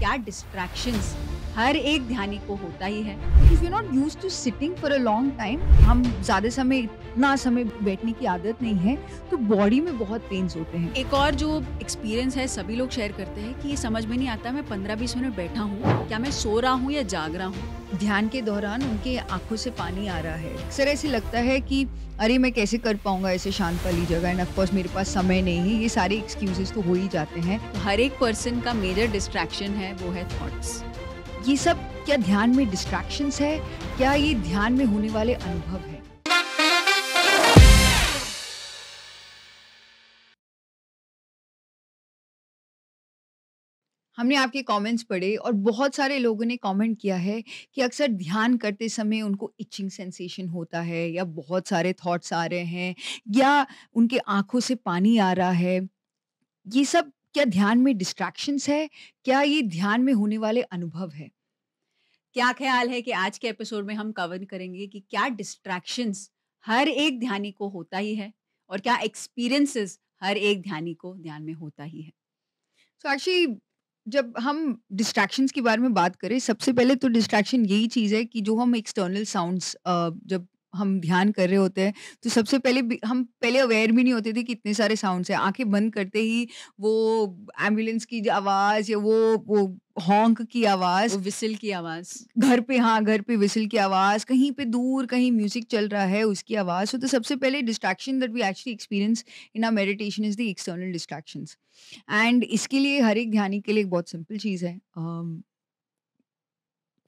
क्या डिस्ट्रैक्शंस हर एक ध्यानी को होता ही है। If you're not used to sitting for a long time, हम ज़्यादा समय इतना समय बैठने की आदत नहीं है, तो बॉडी में बहुत पेन्स होते हैं। एक और जो एक्सपीरियंस है सभी लोग शेयर करते हैं कि ये समझ में नहीं आता मैं 15-20 मिनट बैठा हूँ, क्या मैं सो रहा हूँ या जाग रहा हूँ। ध्यान के दौरान उनके आंखों से पानी आ रहा है। अक्सर ऐसे लगता है कि अरे मैं कैसे कर पाऊंगा ऐसे शांत वाली जगह, एंड ऑफ कोर्स मेरे पास समय नहीं है। ये सारे एक्सक्यूजेस तो हो ही जाते हैं। तो हर एक पर्सन का मेजर डिस्ट्रैक्शन है वो है थॉट्स। ये सब क्या ध्यान में डिस्ट्रैक्शंस है? क्या ये ध्यान में होने वाले अनुभव है? हमने आपके कमेंट्स पढ़े और बहुत सारे लोगों ने कमेंट किया है कि अक्सर ध्यान करते समय उनको इचिंग सेंसेशन होता है, या बहुत सारे थॉट्स आ रहे हैं, या उनके आंखों से पानी आ रहा है। ये सब क्या ध्यान में डिस्ट्रैक्शंस है? क्या ये ध्यान में होने वाले अनुभव है? क्या ख्याल है कि आज के एपिसोड में हम कवर करेंगे कि क्या डिस्ट्रैक्शंस हर एक ध्यानी को होता ही है और क्या एक्सपीरियंसेस हर एक ध्यानी को ध्यान में होता ही है। सो एक्चुअली जब हम डिस्ट्रैक्शंस के बारे में बात करें, सबसे पहले तो डिस्ट्रैक्शन यही चीज़ है कि जो हम एक्सटर्नल साउंड्स जब हम ध्यान कर रहे होते हैं, तो सबसे पहले हम पहले अवेयर भी नहीं होते थे कि इतने सारे साउंड्स हैं। आंखें बंद करते ही वो एम्बुलेंस की आवाज़, या वो हॉन्क की आवाज़, वो विसिल की आवाज़। घर पे, हाँ, घर पे व्हिसल की आवाज़, कहीं पे दूर कहीं म्यूज़िक चल रहा है उसकी आवाज़। तो सबसे पहले distraction that we actually experience in our meditation is the external distractions. And इसके लिए हर एक ध्यानी के लिए एक बहुत सिंपल चीज़ है,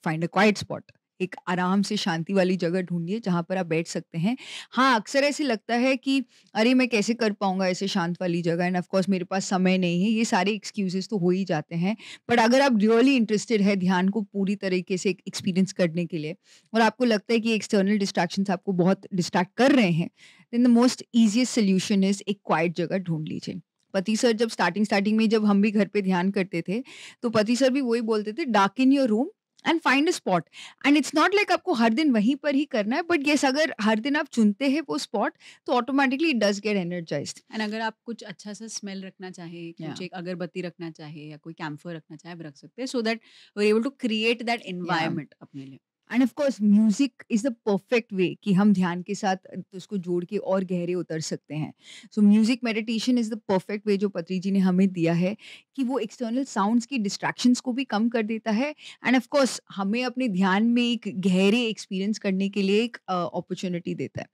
फाइंड अ क्वाइट स्पॉट। एक आराम से शांति वाली जगह ढूँढिए जहाँ पर आप बैठ सकते हैं। हाँ, अक्सर ऐसे लगता है कि अरे मैं कैसे कर पाऊँगा ऐसे शांत वाली जगह, एंड ऑफ कोर्स मेरे पास समय नहीं है। ये सारे एक्सक्यूज़ेज़ तो हो ही जाते हैं। बट अगर आप रियली इंटरेस्टेड है ध्यान को पूरी तरीके से एक्सपीरियंस करने के लिए, और आपको लगता है कि एक्सटर्नल डिस्ट्रैक्शंस आपको बहुत डिस्ट्रैक्ट कर रहे हैं, then the most easiest solution is एक क्वाइट जगह ढूँढ लीजिए। पति सर जब स्टार्टिंग में जब हम भी घर पे ध्यान करते थे, तो पति सर भी वही बोलते थे, darken your room and find a spot. And it's not like आपको हर दिन वहीं पर ही करना है, बट येस, अगर हर दिन आप चुनते हैं वो स्पॉट, तो automatically it does get energised. And अगर आप कुछ अच्छा सा स्मेल रखना चाहे, या कुछ एक अगरबत्ती रखना चाहे या कोई कैम्फर रखना चाहे, आप रख सकते हैं so that we are able to create that या एनवायरनमेंट अपने लिए। And of course music is the perfect way कि हम ध्यान के साथ उसको जोड़ के और गहरे उतर सकते हैं। सो music meditation is the perfect वे जो पत्री जी ने हमें दिया है, कि वो एक्सटर्नल साउंड्स की डिस्ट्रैक्शंस को भी कम कर देता है, एंड ऑफ कोर्स हमें अपने ध्यान में एक गहरे एक्सपीरियंस करने के लिए एक अपॉर्चुनिटी देता है।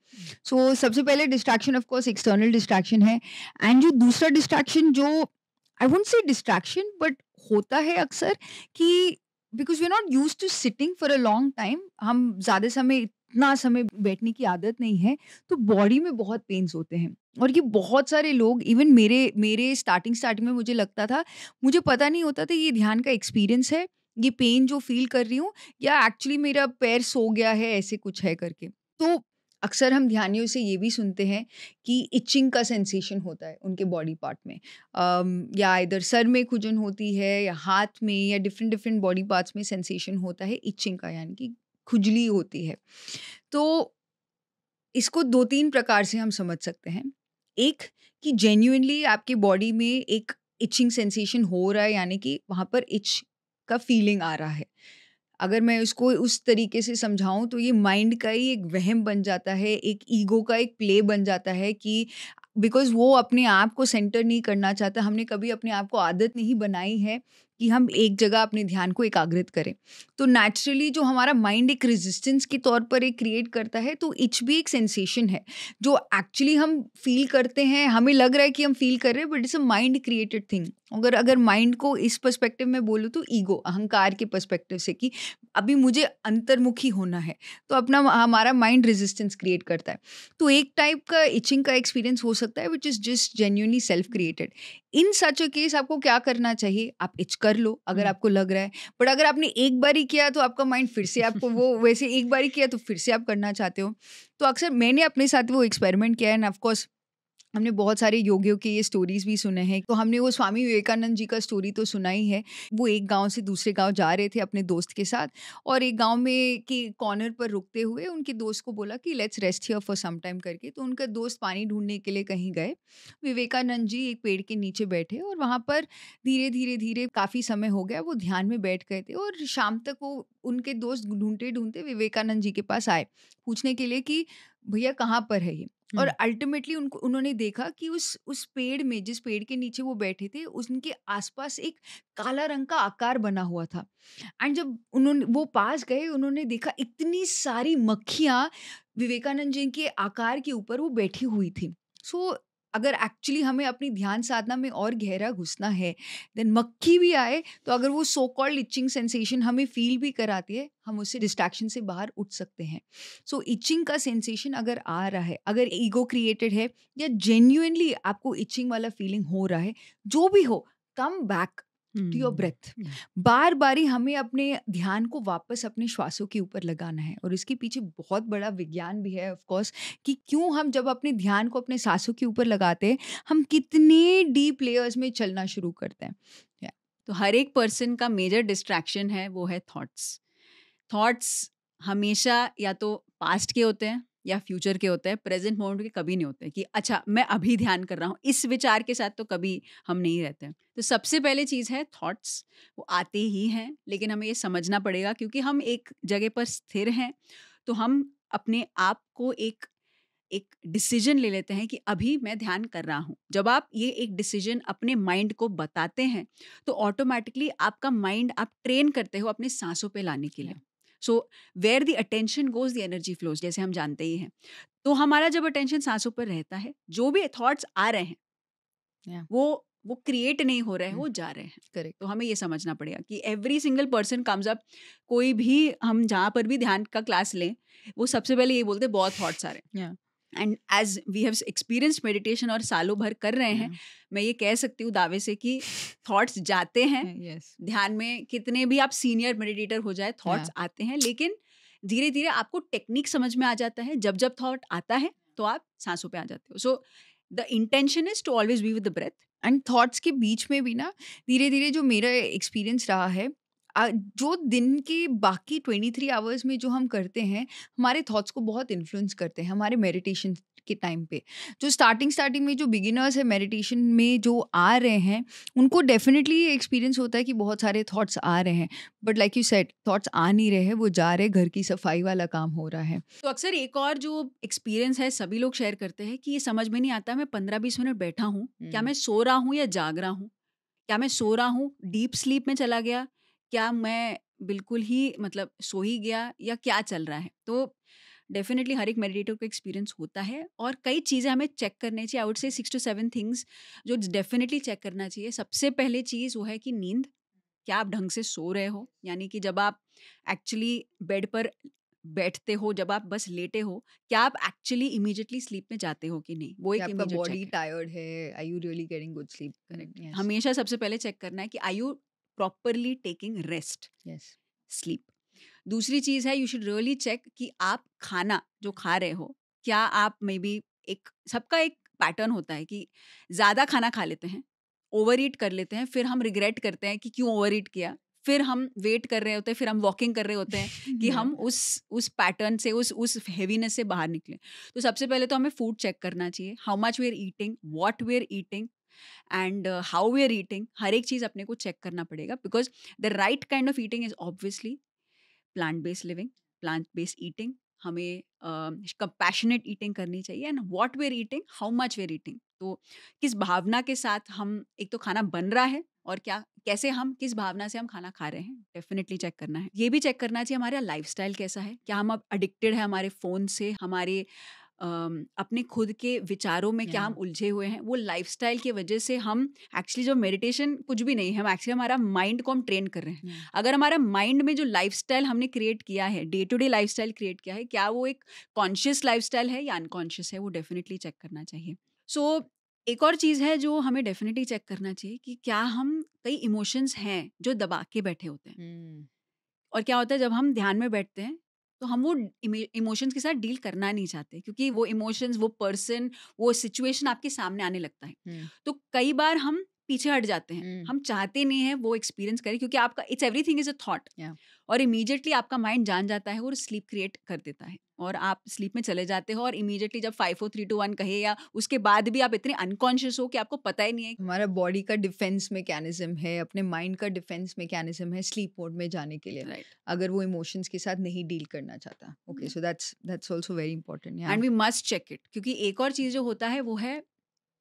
सो सबसे पहले distraction of course external distraction है। एंड जो दूसरा डिस्ट्रैक्शन, जो I won't say distraction but होता है अक्सर, कि because we are not used to sitting for a long time, हम ज़्यादा समय इतना समय बैठने की आदत नहीं है, तो बॉडी में बहुत पेन्स होते हैं। और ये बहुत सारे लोग, इवन मेरे मेरे स्टार्टिंग में मुझे लगता था, मुझे पता नहीं होता था ये ध्यान का एक्सपीरियंस है, ये पेन जो फ़ील कर रही हूँ, या एक्चुअली मेरा पैर सो गया है, ऐसे कुछ है करके। तो अक्सर हम ध्यानियों से ये भी सुनते हैं कि इचिंग का सेंसेशन होता है उनके बॉडी पार्ट में, या इधर सर में खुजन होती है, या हाथ में, या डिफरेंट डिफरेंट बॉडी पार्ट्स में सेंसेशन होता है इचिंग का, यानी कि खुजली होती है। तो इसको 2-3 प्रकार से हम समझ सकते हैं। एक, कि जेन्युइनली आपकी बॉडी में एक इचिंग सेंसेशन हो रहा है, यानी कि वहाँ पर इच का फीलिंग आ रहा है। अगर मैं उसको उस तरीके से समझाऊँ, तो ये माइंड का ही एक वहम बन जाता है, एक ईगो का एक प्ले बन जाता है, कि बिकॉज़ वो अपने आप को सेंटर नहीं करना चाहता, हमने कभी अपने आप को आदत नहीं बनाई है कि हम एक जगह अपने ध्यान को एकाग्रित करें। तो नेचुरली जो हमारा माइंड एक रेजिस्टेंस के तौर पर एक क्रिएट करता है, तो इच भी एक सेंसेशन है, जो एक्चुअली हम फ़ील करते हैं, हमें लग रहा है कि हम फ़ील कर रहे हैं, but it's a mind created thing. अगर अगर माइंड को इस पर्सपेक्टिव में बोलूँ, तो ईगो, अहंकार के पर्सपेक्टिव से, कि अभी मुझे अंतर्मुखी होना है, तो अपना हमारा माइंड रेजिस्टेंस क्रिएट करता है। तो एक टाइप का इचिंग का एक्सपीरियंस हो सकता है which is just genuinely self created. In such a case आपको क्या करना चाहिए? आप इच कर लो अगर आपको लग रहा है। बट अगर आपने एक बारी किया, तो आपका माइंड फिर से आपको वो वैसे एक बारी किया, तो फिर से आप करना चाहते हो। तो अक्सर मैंने अपने साथ वो एक्सपेरिमेंट किया है, एंड ऑफ कोर्स हमने बहुत सारे योगियों के ये स्टोरीज भी सुने हैं। तो हमने वो स्वामी विवेकानंद जी का स्टोरी तो सुना ही है। वो एक गांव से दूसरे गांव जा रहे थे अपने दोस्त के साथ, और एक गांव में के कॉर्नर पर रुकते हुए उनके दोस्त को बोला कि let's rest here for some time करके। तो उनका दोस्त पानी ढूंढने के लिए कहीं गए। विवेकानंद जी एक पेड़ के नीचे बैठे, और वहाँ पर धीरे धीरे धीरे काफ़ी समय हो गया वो ध्यान में बैठ गए थे। और शाम तक वो उनके दोस्त ढूंढते ढूंढते विवेकानंद जी के पास आए, पूछने के लिए कि भैया कहाँ पर है ये। और अल्टीमेटली उनको उन्होंने देखा कि उस पेड़ में, जिस पेड़ के नीचे वो बैठे थे, उनके आसपास एक काला रंग का आकार बना हुआ था। एंड जब उन्होंने वो पास गए, उन्होंने देखा इतनी सारी मक्खियाँ विवेकानंद जी के आकार के ऊपर वो बैठी हुई थी। सो अगर एक्चुअली हमें अपनी ध्यान साधना में और गहरा घुसना है, देन मक्खी भी आए तो अगर वो सो कॉल्ड इचिंग सेंसेशन हमें फील भी कराती है, हम उससे डिस्ट्रैक्शन से बाहर उठ सकते हैं। सो इचिंग का सेंसेशन अगर आ रहा है, अगर ईगो क्रिएटेड है, या जेन्युइनली आपको इचिंग वाला फीलिंग हो रहा है, जो भी हो, come back to your breath. बार बार ही हमें अपने ध्यान को वापस अपने श्वासों के ऊपर लगाना है। और इसके पीछे बहुत बड़ा विज्ञान भी है ऑफ कोर्स, कि क्यों हम जब अपने ध्यान को अपने सांसों के ऊपर लगाते हैं, हम कितने डीप लेयर्स में चलना शुरू करते हैं। तो हर एक पर्सन का मेजर डिस्ट्रैक्शन है वो है थॉट्स। थॉट्स हमेशा या तो पास्ट के होते हैं या फ्यूचर के होते हैं, प्रेजेंट मोमेंट के कभी नहीं होते कि अच्छा मैं अभी ध्यान कर रहा हूँ, इस विचार के साथ तो कभी हम नहीं रहते हैं। तो सबसे पहले चीज़ है थॉट्स, वो आते ही हैं, लेकिन हमें ये समझना पड़ेगा क्योंकि हम एक जगह पर स्थिर हैं, तो हम अपने आप को एक एक डिसीजन ले लेते हैं कि अभी मैं ध्यान कर रहा हूँ। जब आप ये एक डिसीजन अपने माइंड को बताते हैं, तो ऑटोमेटिकली आपका माइंड आप ट्रेन करते हो अपने सांसों पे लाने के लिए। So where the attention goes the energy flows, जैसे हम जानते ही हैं। तो हमारा जब अटेंशन सांसों पर रहता है, जो भी थॉट्स आ रहे हैं Yeah. वो क्रिएट नहीं हो रहे हैं, वो जा रहे हैं। करेक्ट। तो हमें ये समझना पड़ेगा कि every single person comes up, कोई भी हम जहाँ पर भी ध्यान का क्लास लें, वो सबसे पहले ये बोलते हैं बहुत थॉट्स आ रहे हैं। And as we have experience meditation और सालों भर कर रहे हैं, मैं ये कह सकती हूँ दावे से कि थॉट्स जाते हैं। ध्यान में कितने भी आप सीनियर मेडिटेटर हो जाए, थॉट्स आते हैं, लेकिन धीरे धीरे आपको टेक्निक समझ में आ जाता है। जब जब थॉट आता है तो आप सांसों पे आ जाते हो। So the intention is to always be with the breath. And thoughts के बीच में भी ना धीरे धीरे जो मेरा एक्सपीरियंस रहा है, जो दिन के बाकी 23 आवर्स में जो हम करते हैं, हमारे थॉट्स को बहुत इन्फ्लुएंस करते हैं हमारे मेडिटेशन के टाइम पे। जो स्टार्टिंग में जो बिगिनर्स है मेडिटेशन में जो आ रहे हैं, उनको डेफिनेटली ये एक्सपीरियंस होता है कि बहुत सारे थॉट्स आ रहे हैं, but like you said thoughts आ नहीं रहे हैं, वो जा रहे, घर की सफाई वाला काम हो रहा है। तो अक्सर एक और जो एक्सपीरियंस है सभी लोग शेयर करते हैं कि ये समझ में नहीं आता, मैं 15-20 मिनट बैठा हूँ, क्या मैं सो रहा हूँ या जाग रहा हूँ? क्या मैं सो रहा हूँ, डीप स्लीप में चला गया, क्या मैं बिल्कुल ही मतलब सो ही गया, या क्या चल रहा है? तो डेफिनेटली हर एक मेडिटेटर को एक्सपीरियंस होता है, और कई चीज़ें हमें चेक करनी चाहिए। I would say 6 to 7 things जो डेफिनेटली चेक करना चाहिए। सबसे पहले चीज़ वो है कि नींद, क्या आप ढंग से सो रहे हो? यानी कि जब आप एक्चुअली बेड पर बैठते हो, जब आप बस लेटे हो, क्या आप एक्चुअली इमीडिएटली स्लीप में जाते हो कि नहीं? वो एक आपका इमीडिएट बॉडी चेक है। टायर्ड है, are you really getting good sleep? Correct. हमेशा सबसे पहले चेक करना है कि are you properly taking rest, yes. Sleep. दूसरी चीज़ है, यू शुड रियली चेक कि आप खाना जो खा रहे हो, क्या आप मे बी, एक सबका एक पैटर्न होता है कि ज़्यादा खाना खा लेते हैं, ओवर ईट कर लेते हैं, फिर हम रिग्रेट करते हैं कि क्यों ओवर ईट किया, फिर हम वेट कर रहे होते हैं, फिर हम वॉकिंग कर रहे होते हैं कि हम उस पैटर्न से, उस हेवीनेस से बाहर निकलें। तो सबसे पहले तो हमें फूड चेक करना चाहिए, how much we are eating, what we are eating, and how we are eating. हर एक चीज़ अपने को चेक करना पड़ेगा, because the right kind of eating is obviously plant based living, plant based eating. हमें कंपैशनेट ईटिंग करनी चाहिए, and what we are eating, how much we are eating. तो किस भावना के साथ हम, एक तो खाना बन रहा है, और क्या कैसे हम, किस भावना से हम खाना खा रहे हैं, डेफिनेटली चेक करना है। ये भी चेक करना चाहिए हमारा लाइफस्टाइल कैसा है, क्या हम अब एडिक्टेड है हमारे फ़ोन से, हमारे अपने खुद के विचारों में क्या हम उलझे हुए हैं। वो लाइफस्टाइल की वजह से हम एक्चुअली, जो मेडिटेशन कुछ भी नहीं है, हम एक्चुअली हमारा माइंड को हम ट्रेन कर रहे हैं। अगर हमारा माइंड में जो लाइफस्टाइल हमने क्रिएट किया है, day to day lifestyle create किया है, क्या वो एक कॉन्शियस लाइफस्टाइल है या अनकॉन्शियस है, वो डेफिनेटली चेक करना चाहिए। सो एक और चीज़ है जो हमें डेफिनेटली चेक करना चाहिए कि क्या हम, कई इमोशंस हैं जो दबा के बैठे होते हैं। और क्या होता है जब हम ध्यान में बैठते हैं, तो हम वो इमोशंस के साथ डील करना नहीं चाहते, क्योंकि वो इमोशंस, वो पर्सन, वो सिचुएशन आपके सामने आने लगता है। हम्म, तो कई बार हम पीछे हट जाते हैं, हम्म, हम चाहते नहीं हैं वो एक्सपीरियंस करें, क्योंकि आपका it's everything is a thought, yeah. और इमीडिएटली आपका माइंड जान जाता है और स्लीप क्रिएट कर देता है, और आप स्लीप में चले जाते हो, और इमीडिएटली जब 5 4 3 2 1 कहे, या उसके बाद भी आप इतने अनकॉन्शियस हो कि आपको पता ही नहीं है। हमारा बॉडी का डिफेंस मैकेनिज्म है, अपने माइंड का डिफेंस मैकेनिज्म है स्लीप मोड में जाने के लिए, राइट, अगर वो इमोशंस के साथ नहीं डील करना चाहता। Okay, so that's also very important. Yeah and we must check it, क्योंकि एक और चीज़ जो होता है वो है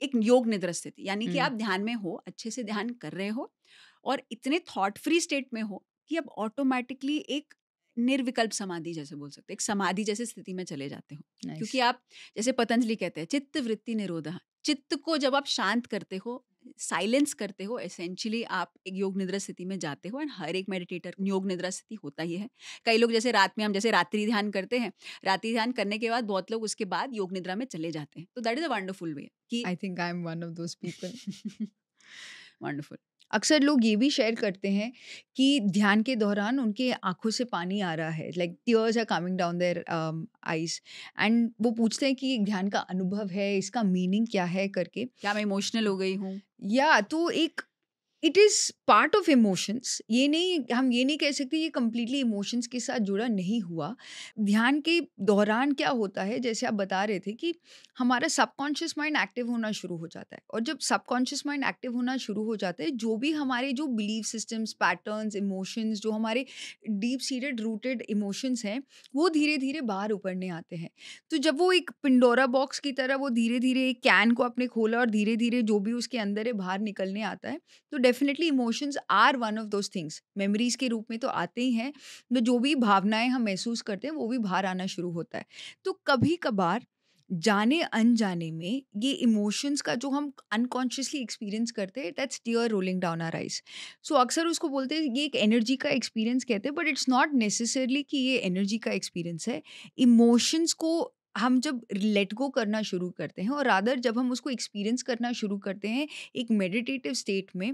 एक योग निद्रा स्थिति, यानी कि आप ध्यान में हो, अच्छे से ध्यान कर रहे हो, और इतने थॉट फ्री स्टेट में हो कि आप ऑटोमेटिकली एक निर्विकल्प समाधि जैसे बोल सकते हैं, एक समाधि जैसे स्थिति में चले जाते हो, नाइस। क्योंकि आप, जैसे पतंजलि कहते हैं, चित्त वृत्ति निरोधा, चित्त को जब आप शांत करते हो, साइलेंस करते हो, एसेंशियली आप एक योग निद्रा स्थिति में जाते हो, एंड हर एक मेडिटेटर योग निद्रा स्थिति होता ही है। कई लोग जैसे रात में, हम जैसे रात्रि ध्यान करते हैं, रात्रि ध्यान करने के बाद बहुत लोग उसके बाद योग निद्रा में चले जाते हैं, तो that is a wonderful way कि I think I am one of those people. Wonderful. अक्सर लोग ये भी शेयर करते हैं कि ध्यान के दौरान उनके आँखों से पानी आ रहा है, like tears are coming down their eyes, and वो पूछते हैं कि ये ध्यान का अनुभव है, इसका मीनिंग क्या है करके। क्या मैं इमोशनल हो गई हूँ? या तो एक it is part of emotions, ये नहीं, हम ये नहीं कह सकते ये कंप्लीटली इमोशंस के साथ जुड़ा नहीं हुआ। ध्यान के दौरान क्या होता है, जैसे आप बता रहे थे कि हमारा सबकॉन्शियस माइंड एक्टिव होना शुरू हो जाता है, और जब सबकॉन्शियस माइंड एक्टिव होना शुरू हो जाता है, जो भी हमारे जो बिलीफ सिस्टम्स, पैटर्न्स, इमोशंस, जो हमारे डीप सीटेड रूटेड इमोशंस हैं, वो धीरे धीरे बाहर उभरने आते हैं। तो जब वो एक पिंडोरा बॉक्स की तरह वो धीरे धीरे एक कैन को आपने खोला, और धीरे धीरे जो भी उसके अंदर है बाहर निकलने आता है, तो definitely emotions are one of those things, memories के रूप में तो आते ही हैं, तो जो भी भावनाएं हम महसूस करते हैं वो भी बाहर आना शुरू होता है। तो कभी कभार जाने अनजाने में ये इमोशंस का जो हम अनकॉन्शियसली एक्सपीरियंस करते हैं, that's tear rolling down our eyes. So अक्सर उसको बोलते हैं, ये एक एनर्जी का एक्सपीरियंस कहते हैं, बट इट्स नॉट नेसेसरली कि ये एनर्जी का एक्सपीरियंस है। इमोशंस को हम जब लेट गो करना शुरू करते हैं, और रादर जब हम उसको एक्सपीरियंस करना शुरू करते हैं एक मेडिटेटिव स्टेट में,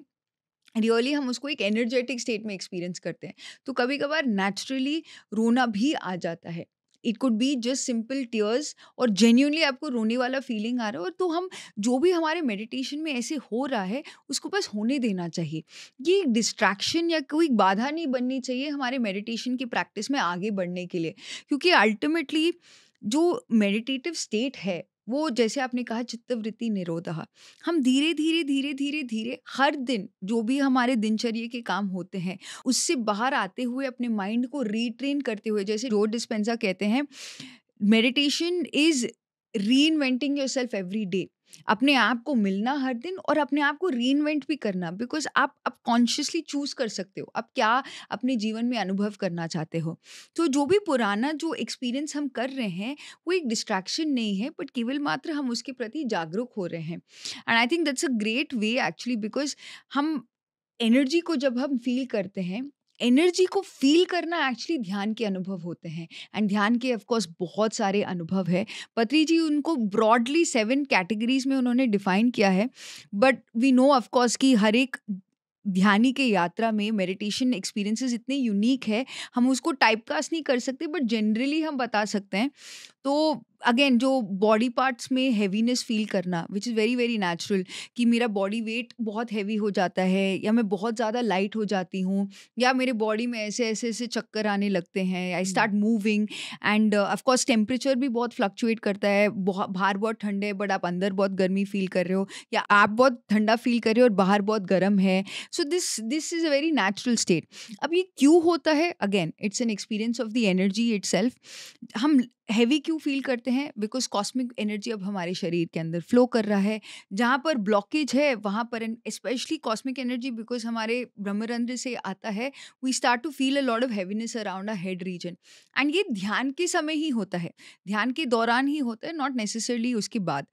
रियली हम उसको एक एनर्जेटिक स्टेट में एक्सपीरियंस करते हैं, तो कभी कभार नेचुरली रोना भी आ जाता है। It could be just simple tears, और जेन्यूनली आपको रोने वाला फीलिंग आ रहा है, और तो हम जो भी हमारे मेडिटेशन में ऐसे हो रहा है उसको बस होने देना चाहिए। ये डिस्ट्रैक्शन या कोई बाधा नहीं बननी चाहिए हमारे मेडिटेशन की प्रैक्टिस में आगे बढ़ने के लिए, क्योंकि अल्टीमेटली जो मेडिटेटिव स्टेट है वो, जैसे आपने कहा, चित्तवृत्ति निरोधः, हम धीरे धीरे धीरे धीरे धीरे हर दिन जो भी हमारे दिनचर्या के काम होते हैं उससे बाहर आते हुए अपने माइंड को रीट्रेन करते हुए, जैसे जो डिस्पेंजा कहते हैं, मेडिटेशन इज री inventing your self every day. अपने आप को मिलना हर दिन, और अपने आप को री इन्वेंट भी करना, बिकॉज आप अब कॉन्शियसली चूज कर सकते हो आप क्या अपने जीवन में अनुभव करना चाहते हो। तो जो भी पुराना जो एक्सपीरियंस हम कर रहे हैं वो एक डिस्ट्रैक्शन नहीं है, बट केवल मात्र हम उसके प्रति जागरूक हो रहे हैं। And I think that's a great way actually, because हम एनर्जी को जब हम फील करते हैं, एनर्जी को फील करना एक्चुअली ध्यान के अनुभव होते हैं। एंड ध्यान के ऑफ कोर्स बहुत सारे अनुभव है। पत्री जी उनको ब्रॉडली 7 कैटेगरीज में उन्होंने डिफाइन किया है, but we know of course कि हर एक ध्यानी के यात्रा में मेडिटेशन एक्सपीरियंसेस इतने यूनिक है, हम उसको टाइपकास्ट नहीं कर सकते, बट जनरली हम बता सकते हैं। तो अगेन जो बॉडी पार्ट्स में हैवीनेस फील करना, which is very very natural, कि मेरा बॉडी वेट बहुत हैवी हो जाता है, या मैं बहुत ज़्यादा लाइट हो जाती हूँ, या मेरे बॉडी में ऐसे ऐसे ऐसे चक्कर आने लगते हैं, I start moving, and of course temperature भी बहुत फ्लक्चुएट करता है, बाहर बहुत ठंडे है बट आप अंदर बहुत गर्मी फील कर रहे हो, या आप बहुत ठंडा फील कर रहे हो और बाहर बहुत गर्म है। So this is a very natural state. अब ये क्यों होता है? Again it's an experience of the energy itself. हम हैवी क्यों फील करते हैं? बिकॉज कॉस्मिक एनर्जी अब हमारे शरीर के अंदर फ्लो कर रहा है, जहाँ पर ब्लॉकेज है वहाँ पर, स्पेशली कॉस्मिक एनर्जी बिकॉज हमारे ब्रह्मरंध्र से आता है, we start to feel a lot of heaviness around a head region. And ये ध्यान के समय ही होता है, ध्यान के दौरान ही होता है, नॉट नेसेसरली उसके बाद।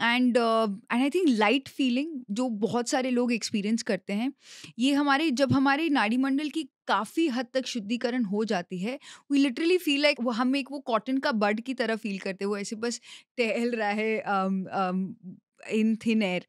And I think light feeling जो बहुत सारे लोग एक्सपीरियंस करते हैं, ये हमारे जब हमारे नाड़ी मंडल की काफ़ी हद तक शुद्धिकरण हो जाती है, वी लिटरली फील लाइक वो हम एक वो कॉटन का बड की तरह फील करते हैं, वो ऐसे बस टहल रहा है in thin air,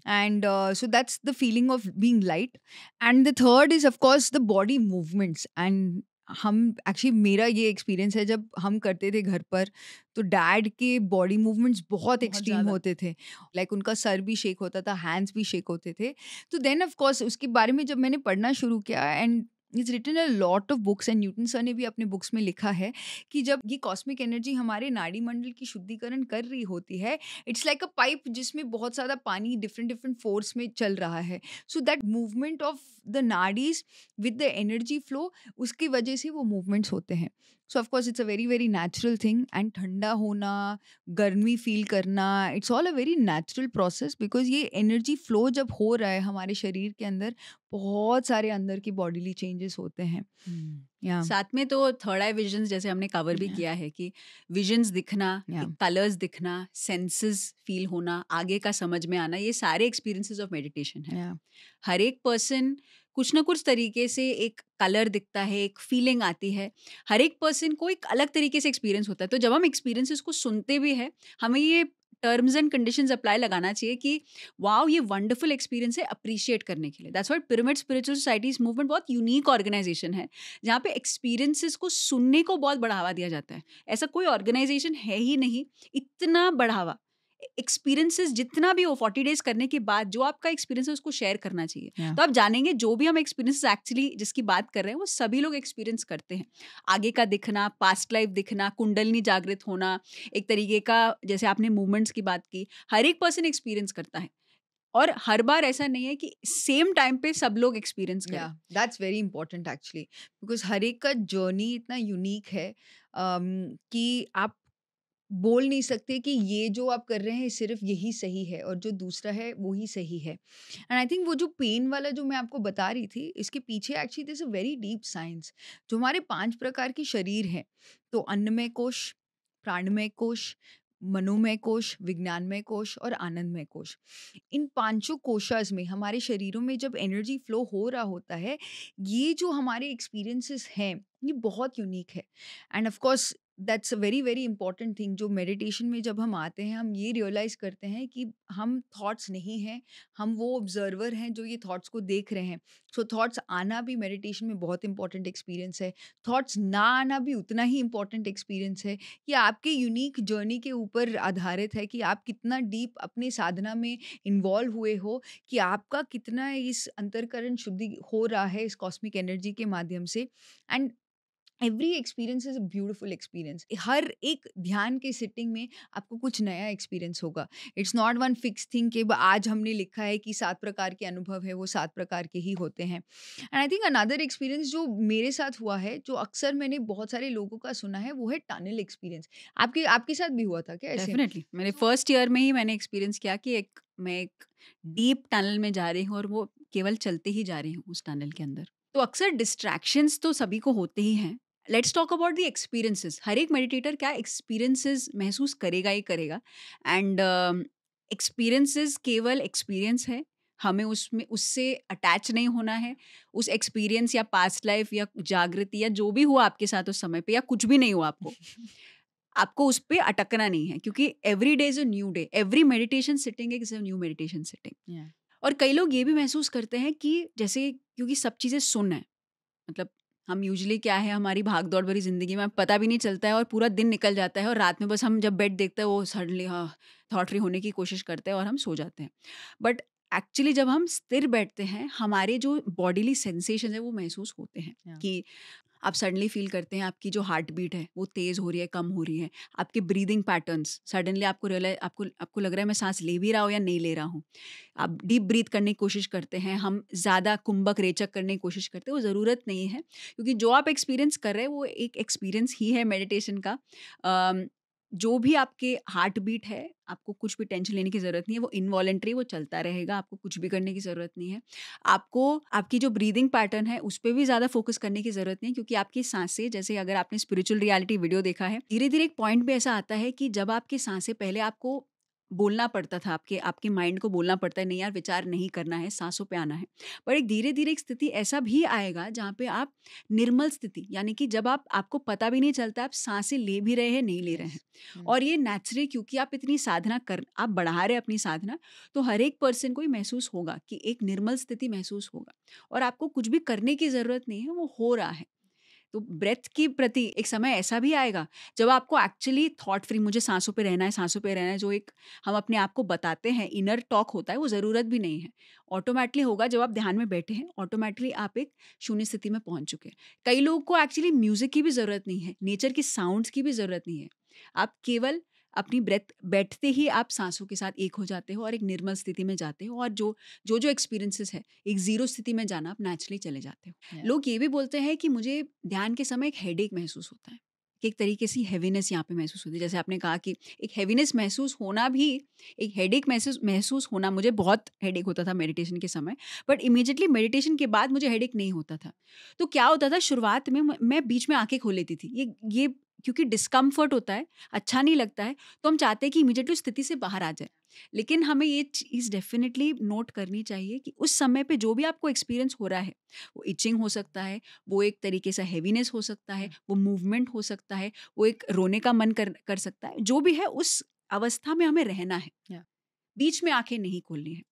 and so that's the feeling of being light. And the third is of course the body movements, and हम एक्चुअली मेरा ये एक्सपीरियंस है, जब हम करते थे घर पर तो डैड के बॉडी मूवमेंट्स बहुत बहुत एक्सट्रीम ज़्यादा। होते थे। लाइक उनका सर भी शेक होता था, हैंड्स भी शेक होते थे। तो देन ऑफ कोर्स उसके बारे में जब मैंने पढ़ना शुरू किया, and it's written a lot of books, and Newton sir ने भी अपने बुक्स में लिखा है कि जब ये कॉस्मिक एनर्जी हमारे नाड़ी मंडल की शुद्धिकरण कर रही होती है, इट्स लाइक अ पाइप जिसमें बहुत ज़्यादा पानी डिफरेंट डिफरेंट फोर्स में चल रहा है। So that movement of the nadis with the energy flow, उसकी वजह से वो मूवमेंट्स होते हैं। So of course it's a very very natural thing, and ठंडा होना, गर्मी फील करना, it's all a very natural process, because ये एनर्जी फ्लो जब हो रहा है हमारे शरीर के अंदर, बहुत सारे अंदर की बॉडीली चेंजेस होते हैं। या साथ में तो थर्ड आई विजन्स जैसे हमने कवर भी या किया है कि विजन्स दिखना, या कलर्स दिखना, सेंसेस फील होना, आगे का समझ में आना, ये सारे एक्सपीरियंसेस ऑफ मेडिटेशन है। या हर एक पर्सन कुछ ना कुछ तरीके से एक कलर दिखता है, एक फीलिंग आती है। हर एक पर्सन को एक अलग तरीके से एक्सपीरियंस होता है। तो जब हम एक्सपीरियंसेस को सुनते भी हैं, हमें ये टर्म्स एंड कंडीशंस अप्लाई लगाना चाहिए कि वाओ ये वंडरफुल एक्सपीरियंस है, अप्रिशिएट करने के लिए। That's what pyramid spiritual societies movement बहुत यूनिक ऑर्गेनाइजेशन है, जहाँ पे एक्सपीरियंसेस को सुनने को बहुत बढ़ावा दिया जाता है। ऐसा कोई ऑर्गेनाइजेशन है ही नहीं, इतना बढ़ावा। एक्सपीरियंसेस जितना भी हो 40 डेज करने के बाद जो आपका एक्सपीरियंस है उसको शेयर करना चाहिए। या तो आप जानेंगे जो भी हम एक्सपीरियंस एक्चुअली जिसकी बात कर रहे हैं वो सभी लोग एक्सपीरियंस करते हैं। आगे का दिखना, पास्ट लाइफ दिखना, कुंडलनी जागृत होना, एक तरीके का, जैसे आपने मूवमेंट्स की बात की, हर एक पर्सन एक्सपीरियंस करता है और हर बार ऐसा नहीं है कि सेम टाइम पे सब लोग एक्सपीरियंस करें। Yeah that's very important actually, because हर एक का जर्नी इतना यूनिक है, कि आप बोल नहीं सकते कि ये जो आप कर रहे हैं सिर्फ यही सही है और जो दूसरा है वो ही सही है। एंड आई थिंक वो जो पेन वाला जो मैं आपको बता रही थी, इसके पीछे actually this a very deep science. जो हमारे 5 प्रकार के शरीर हैं, तो अन्नमय कोश, प्राणमय कोश, मनोमय कोश, विज्ञानमय कोश और आनंदमय कोश। इन पांचों कोशास में हमारे शरीरों में जब एनर्जी फ्लो हो रहा होता है, ये जो हमारे एक्सपीरियंसेस हैं, ये बहुत यूनिक है। And of course that's a very very important thing, जो मेडिटेशन में जब हम आते हैं, हम ये रियलाइज करते हैं कि हम थॉट्स नहीं हैं, हम वो ऑब्जर्वर हैं जो ये थॉट्स को देख रहे हैं। सो थॉट्स आना भी मेडिटेशन में बहुत इंपॉर्टेंट एक्सपीरियंस है, थॉट्स ना आना भी उतना ही इंपॉर्टेंट एक्सपीरियंस है। ये आपके यूनिक जर्नी के ऊपर आधारित है कि आप कितना डीप अपने साधना में इन्वॉल्व हुए हो, कि आपका कितना इस अंतरकरण शुद्धि हो रहा है इस कॉस्मिक एनर्जी के माध्यम से। And every experience is a beautiful experience. हर एक ध्यान के सिटिंग में आपको कुछ नया एक्सपीरियंस होगा। It's not one fix thing कि आज हमने लिखा है कि 7 प्रकार के अनुभव है, वो 7 प्रकार के ही होते हैं। And I think another experience जो मेरे साथ हुआ है, जो अक्सर मैंने बहुत सारे लोगों का सुना है, वो है टनल एक्सपीरियंस। आपके आपके साथ भी हुआ था क्या ऐसे? डेफिनेटली मेरे सो फर्स्ट ईयर में ही मैंने एक्सपीरियंस किया कि मैं एक डीप टनल में जा रही हूँ और वो केवल चलते ही जा रही हूँ उस टनल के अंदर। तो अक्सर डिस्ट्रैक्शंस तो सभी को होते ही हैं। Let's talk about the experiences. हर एक मेडिटेटर क्या एक्सपीरियंसेस महसूस करेगा ही करेगा। एंड एक्सपीरियंसेस केवल एक्सपीरियंस है, हमें उसमें उससे अटैच नहीं होना है। उस एक्सपीरियंस या पास्ट लाइफ या जागृति या जो भी हुआ आपके साथ उस समय पे, या कुछ भी नहीं हुआ आपको उस पे अटकना नहीं है, क्योंकि every day is a new day. Every meditation sitting is a new meditation sitting. या और कई लोग ये भी महसूस करते हैं कि जैसे, क्योंकि सब चीज़ें सुन है, मतलब हम यूजुअली क्या है, हमारी भाग दौड़ भरी ज़िंदगी में पता भी नहीं चलता है और पूरा दिन निकल जाता है और रात में बस हम जब बेड देखते हैं वो सडनली हाँ थॉट फ्री होने की कोशिश करते हैं और हम सो जाते हैं। बट एक्चुअली जब हम स्थिर बैठते हैं, हमारे जो बॉडीली सेंसेशन है वो महसूस होते हैं या कि आप सडनली फील करते हैं आपकी जो हार्ट बीट है वो तेज़ हो रही है, कम हो रही है। आपके ब्रीदिंग पैटर्न्स सडनली आपको रियलाइज, आपको लग रहा है मैं सांस ले भी रहा हूँ या नहीं ले रहा हूँ। आप डीप ब्रीथ करने की कोशिश करते हैं, हम ज़्यादा कुंभक रेचक करने की कोशिश करते हैं, वो ज़रूरत नहीं है, क्योंकि जो आप एक्सपीरियंस कर रहे हैं वो एक एक्सपीरियंस ही है मेडिटेशन का। जो भी आपके हार्ट बीट है, आपको कुछ भी टेंशन लेने की ज़रूरत नहीं है, वो इनवॉलेंट्री वो चलता रहेगा, आपको कुछ भी करने की ज़रूरत नहीं है। आपको आपकी जो ब्रीदिंग पैटर्न है उस पे भी ज़्यादा फोकस करने की ज़रूरत नहीं है, क्योंकि आपकी सांसें, जैसे अगर आपने स्पिरिचुअल रियलिटी वीडियो देखा है, धीरे-धीरे एक पॉइंट पे ऐसा आता है कि जब आपकी सांसें, पहले आपको बोलना पड़ता था, आपके आपके माइंड को बोलना पड़ता है, नहीं यार विचार नहीं करना है, सांसों पे आना है। पर एक धीरे-धीरे एक स्थिति ऐसा भी आएगा जहाँ पे आप निर्मल स्थिति, यानी कि जब आपको पता भी नहीं चलता आप सांसें ले भी रहे हैं, नहीं ले रहे यस। हैं। और ये नेचुरली, क्योंकि आप इतनी साधना कर, आप बढ़ा रहे हैं अपनी साधना, तो हर एक पर्सन को ही महसूस होगा कि एक निर्मल स्थिति महसूस होगा और आपको कुछ भी करने की ज़रूरत नहीं है, वो हो रहा है। तो ब्रेथ के प्रति एक समय ऐसा भी आएगा जब आपको एक्चुअली थॉट फ्री, मुझे सांसों पे रहना है, सांसों पे रहना है, जो एक हम अपने आप को बताते हैं, इनर टॉक होता है, वो ज़रूरत भी नहीं है। ऑटोमेटिकली होगा जब आप ध्यान में बैठे हैं, ऑटोमेटिकली आप एक शून्य स्थिति में पहुंच चुके हैं। कई लोगों को एक्चुअली म्यूजिक की भी ज़रूरत नहीं है, नेचर की साउंड्स की भी ज़रूरत नहीं है। आप केवल अपनी ब्रेथ बैठते ही आप सांसों के साथ एक हो जाते हो और एक निर्मल स्थिति में जाते हो, और जो एक्सपीरियंसेस है, एक ज़ीरो स्थिति में जाना आप नेचुरली चले जाते हो। Yeah. लोग ये भी बोलते हैं कि मुझे ध्यान के समय एक हेडेक महसूस होता है, कि एक तरीके से हैवीनेस यहाँ पे महसूस होती है। जैसे आपने कहा कि एक हैवीनेस महसूस होना भी, एक हेडेक महसूस होना, मुझे बहुत हेडेक होता था मेडिटेशन के समय, बट इमीडिएटली मेडिटेशन के बाद मुझे हेडेक नहीं होता था। तो क्या होता था, शुरुआत में मैं बीच में आंखें खोल लेती थी। ये क्योंकि डिस्कम्फर्ट होता है, अच्छा नहीं लगता है, तो हम चाहते हैं कि इमीडिएटली स्थिति से बाहर आ जाए। लेकिन हमें ये चीज़ डेफिनेटली नोट करनी चाहिए कि उस समय पे जो भी आपको एक्सपीरियंस हो रहा है, वो इचिंग हो सकता है, वो एक तरीके से हेवीनेस हो सकता है, वो मूवमेंट हो सकता है, वो एक रोने का मन कर सकता है, जो भी है उस अवस्था में हमें रहना है। Yeah. बीच में आंखें नहीं खोलनी है।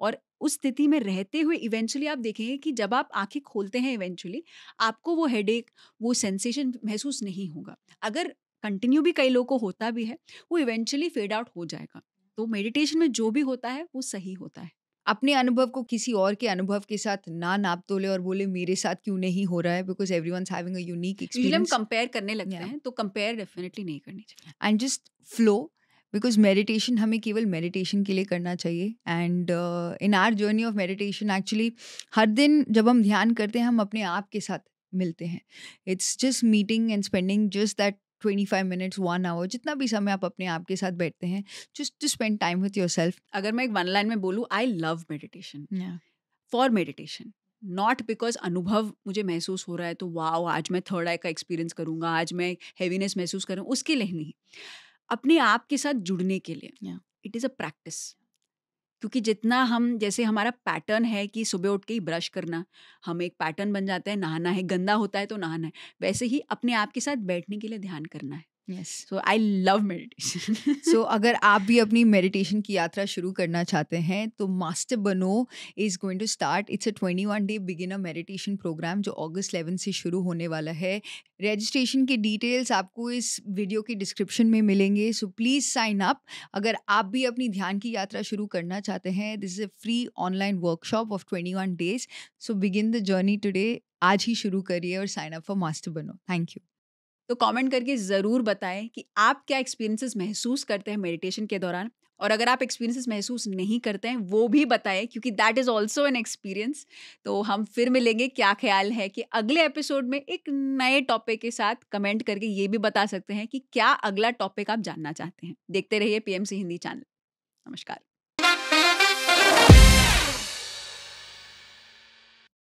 और उस स्थिति में रहते हुए इवेंचुअली आप देखेंगे कि जब आप आंखें खोलते हैं इवेंचुअली, आपको वो हेडेक, वो सेंसेशन महसूस नहीं होगा। अगर कंटिन्यू भी कई लोगों को होता भी है, वो इवेंचुअली फेड आउट हो जाएगा। तो मेडिटेशन में जो भी होता है वो सही होता है। अपने अनुभव को किसी और के अनुभव के साथ ना नाप तोले और बोले मेरे साथ क्यों नहीं हो रहा है, because everyone's having a unique usually हम एक्सपीरियंस, कंपेयर करने लगते Yeah. हैं, तो कंपेयर डेफिनेटली नहीं करनी चाहिए। And just flow, because meditation हमें केवल मेडिटेशन के लिए करना चाहिए। And in our journey of meditation actually हर दिन जब हम ध्यान करते हैं हम अपने आप के साथ मिलते हैं। It's just meeting and spending just that 25 minutes 1 hour, जितना भी समय आप अपने आप के साथ बैठते हैं, just to spend time with your self. अगर मैं एक वन लाइन में बोलूँ, I love meditation for meditation, not because अनुभव मुझे महसूस हो रहा है तो वाओ आज मैं थर्ड आई का एक्सपीरियंस करूंगा, आज मैं हैवीनेस महसूस करूँ, उसके लिए नहीं, अपने आप के साथ जुड़ने के लिए। Yeah. It is a practice. क्योंकि जितना हम, जैसे हमारा पैटर्न है कि सुबह उठ के ही ब्रश करना, हम एक पैटर्न बन जाता है, नहाना है, गंदा होता है तो नहाना है, वैसे ही अपने आप के साथ बैठने के लिए ध्यान करना है। Yes. So I love meditation. So अगर आप भी अपनी मेडिटेशन की यात्रा शुरू करना चाहते हैं तो मास्टर बनो is going to start. It's a 21 day beginner meditation program जो अगस्त 11 से शुरू होने वाला है। रजिस्ट्रेशन के डिटेल्स आपको इस वीडियो के डिस्क्रिप्शन में मिलेंगे, सो प्लीज़ साइन अप। अगर आप भी अपनी ध्यान की यात्रा शुरू करना चाहते हैं, this is a free online workshop of 21 days. So begin the journey today. आज ही शुरू करिए और साइन अप फॉर मास्टर बनो। Thank you. तो कमेंट करके ज़रूर बताएं कि आप क्या एक्सपीरियंसेस महसूस करते हैं मेडिटेशन के दौरान, और अगर आप एक्सपीरियंसेस महसूस नहीं करते हैं वो भी बताएं, क्योंकि that is also an experience. तो हम फिर मिलेंगे। क्या ख्याल है कि अगले एपिसोड में एक नए टॉपिक के साथ, कमेंट करके ये भी बता सकते हैं कि क्या अगला टॉपिक आप जानना चाहते हैं। देखते रहिए पीएमसी हिंदी चैनल। नमस्कार।